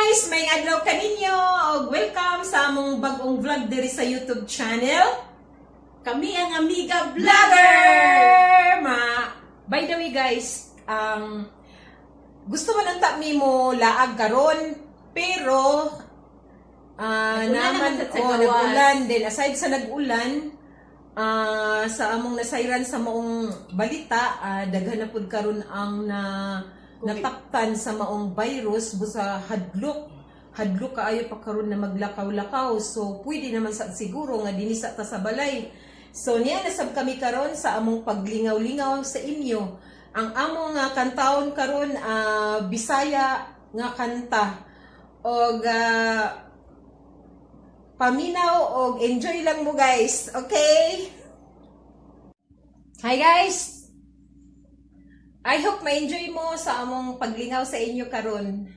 guys! May adlaw kaninyo og welcome sa among bagong vlog diri sa YouTube channel. Kami ang Amiga Vlogger! By the way guys, gusto man ang mi mo laag karon pero naman sa gawas. nag-ulan din. Aside sa nag-ulan, sa among nasayran sa maong balita, daghan na pud karon ang nataktan sa maong virus busa hadlok kaayo pa karon na maglakaw-lakaw, so pwede naman sa siguro nga dinhi sa ta sa balay. So niya nasab kami karon sa among paglingaw-lingaw sa inyo ang among kantahon karon, Bisaya nga kanta og paminaw og enjoy lang mo guys, okay? Hi guys! I hope ma-enjoy mo sa among paglingaw sa inyo karon.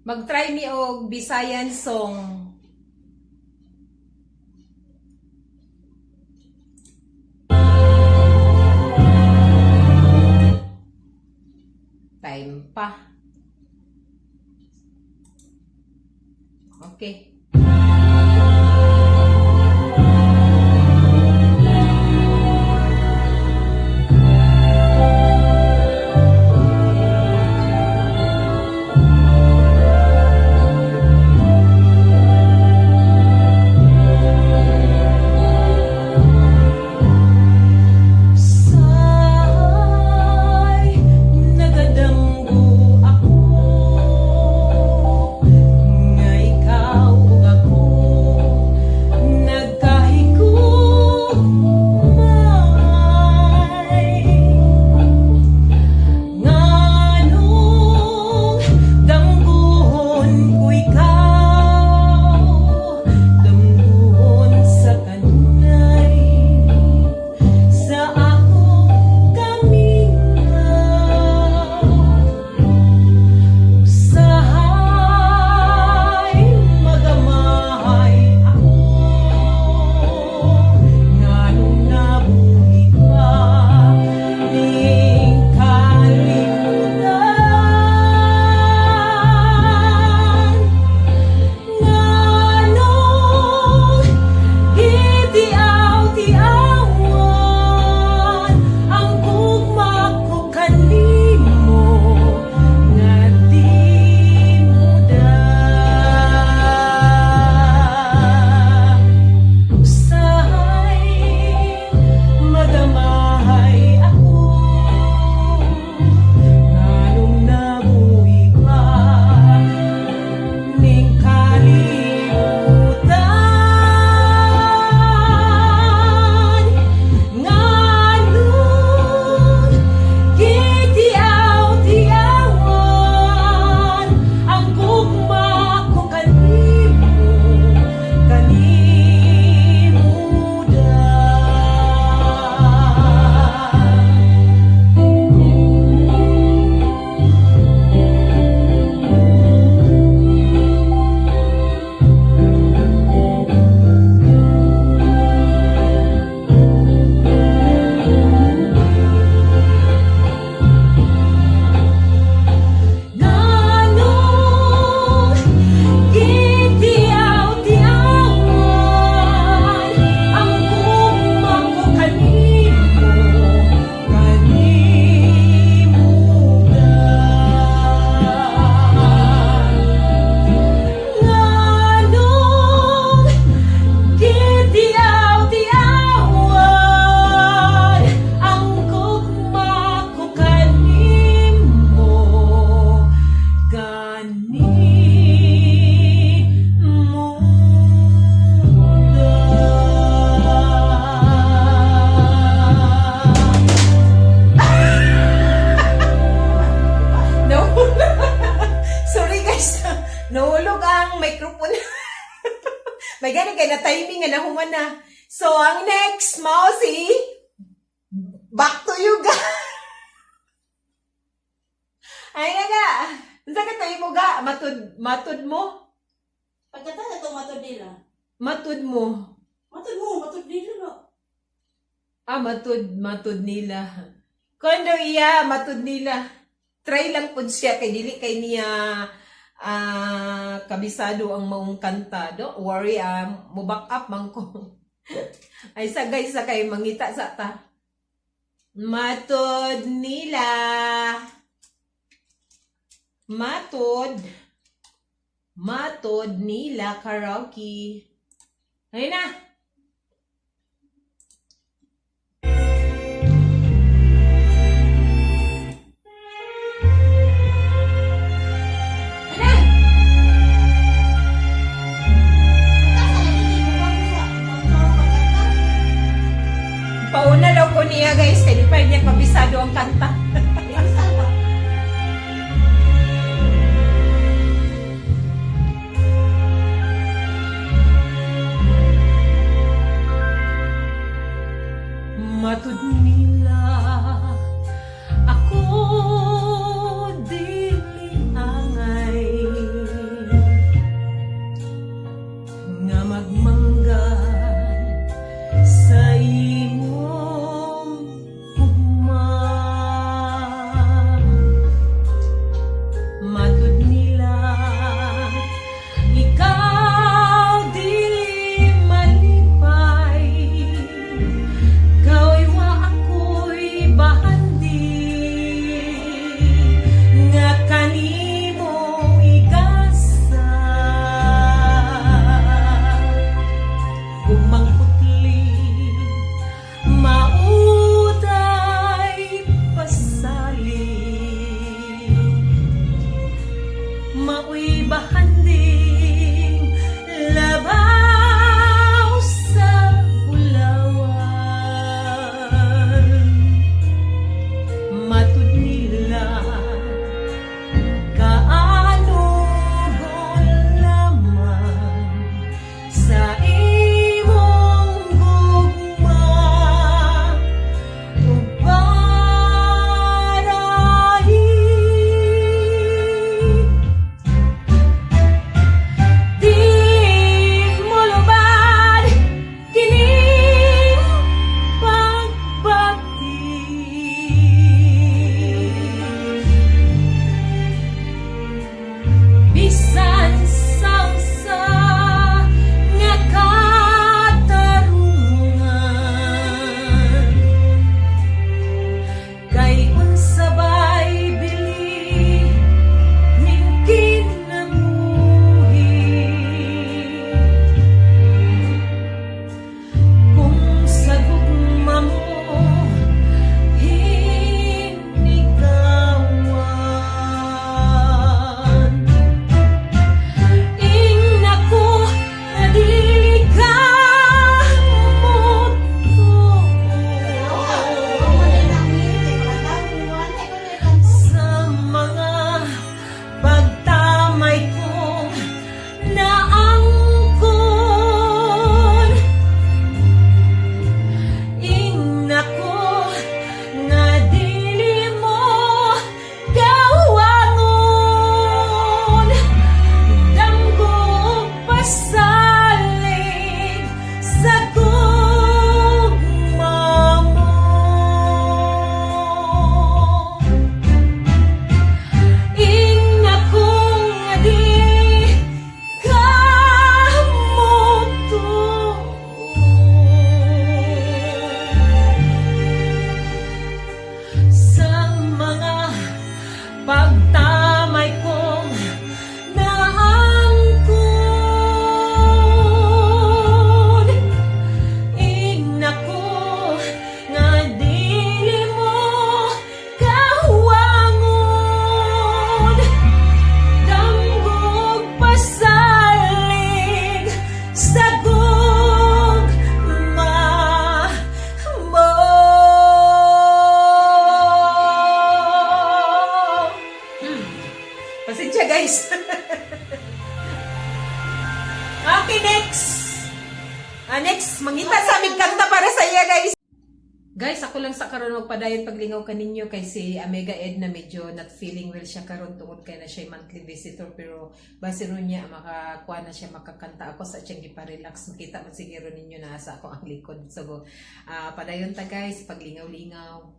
Mag-try mi og Bisayan song. Time pa. Okay. Nahulog ang microphone. May gani kay na timing nga nahuman na. So, ang next, Mousy, back to you ga. Ay na ga. Unsa ka tayo mo ga? Matud mo? Pagkatapos ito matod nila. Matud mo. Matod nila no. Matud nila. Kondo iya, matud nila. Try lang po siya kay dili kay niya kabisado ang maong kanta. Don't worry, mo back up man ko. Ay sagay sa kay mangita sa ta. Matod nila. Matod nila karaoke. Ayun na. Pauna daw ko niya guys, kaya di pa niya kabisado ang kanta. Matud nila ako dili angay nga magmanggan sa imong ugma. Matud nila ikaw dili malipay, kaway wa ako'y bahandi nga kanimo igasa. Gumang putli mauday pasali, mauy bahanding labaw sa ulawan. Matud nila kaano lamang sa imong gugma ug parahi. Di mo lubad kining pagbati, bisan sa usa nga katarungan, kay unsa ba'y bili ning kinabuhi kung sa gugma mo hinigawan. Ingnaku na dili ka sa mga pagtamay kong naangkon. Ingnaku nga dili mo gawangon, damgo pasalig sa gugma mo. Ingnaku nga di ka mutuo sa mga pagtamay kong naangkon. Ingnaku nga dili mo kawangon, damgog pasalig sa gugma mo. Pasensya guys. Okay, next. Next, mangita sa aming kanta para sa iya guys. Guys, ako lang sa karon magpadayon paglingaw kaninyo kay si Amega Edna medyo not feeling well siya karon tungod kay na siya monthly visitor, pero base ron niya makakuha na siya makakanta ako sa siyang gipa-relax. Makita man siguro ninyo na sa ako ang likod. So padayon ta guys, paglingaw-lingaw.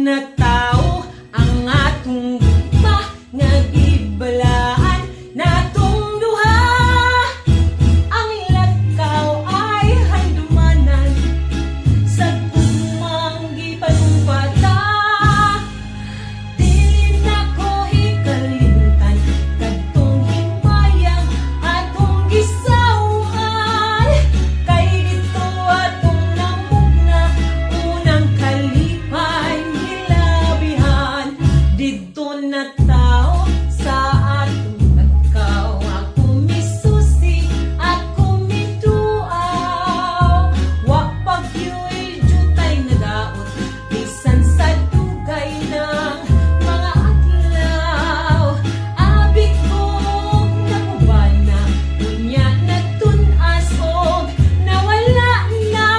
na tao ang atong gugma nga gibalaan natong duha. Ang lakaw ay handumanan sa gugmang gipanumpata. Dili na ko hikalimtan kadtong himayang atong gisauhan. Kay dito atong namugna unang kalipay hilabihan. Dito na tao sa atong lakaw. Ako misusi, ako mituaw. Wa pagyoy jutay nadaot bisan sa dugay ng mga adlaw. Abi kong nakubana unya natunas og nawala na.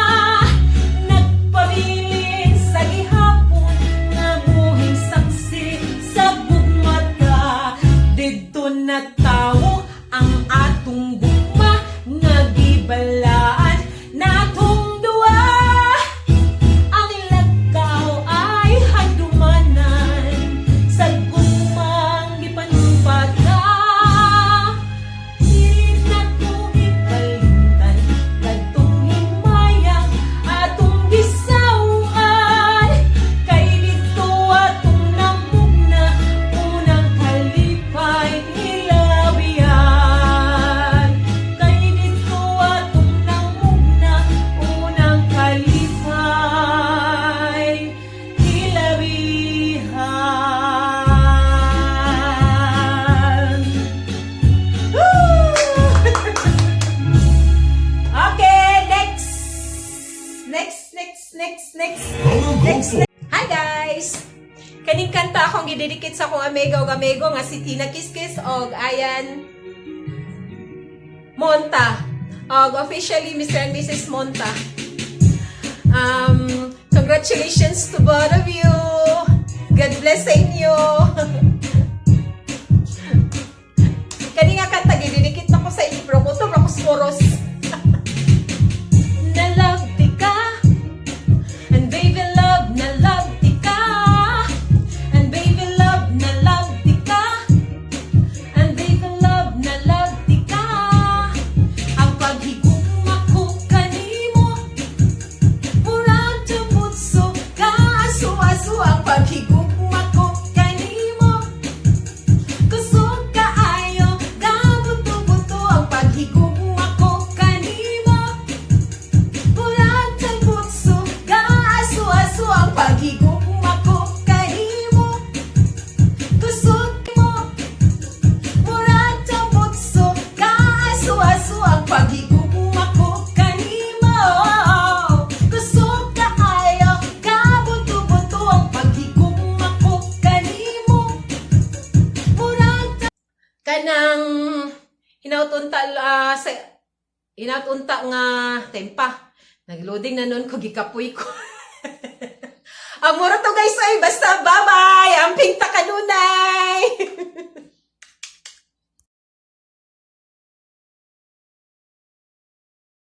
Nagpabilin sa gihapon nga buhing saksi sa bugmata. Didto na tawo ang atong gugma nga gibalaan natong duwa. Ang lakaw ay handumanan sa gugmang gipanumpata. Dili na ko ikalimtan kadtong himayang atong gisauhan. Kay dito atong namugna unang kalipay hilabihan. Kay dito atong namugna unang kalipay hilabihan. Woo! Okay, next. Hi guys! Kaning kanta akong gidedicate sa akong amiga o amigo nga si Tina Kiskis og Ayan Monta. Og officially Mr. and Mrs. Monta. Congratulations to both of you. God bless sa inyo. Kani nga kanta gidedicate ako sa inyo pero kuto ako sporos. Na love di ka and baby love na love di ka and baby love na love di ka and baby love na love di ka. Ang paghigugma ko kanimo murag tabutso ka aso-aso. Ang paghigugma ko kanimo kusog kaayo gabuto-buto. Ang paghigugma ko kanimo murag tabutso ka aso-aso. Ang paghigugma ko kanimo kusog mo murag tabutso ka aso-aso. Ang paghigugma ko kanimo kusog kaayo gabuto-buto. Ang paghigugma ko kanimo murag kanang hinautunta sa hinautunta nga tempa. Nagloading na nun ko gikapoy ko. Ang mura to guys ay basta bye-bye!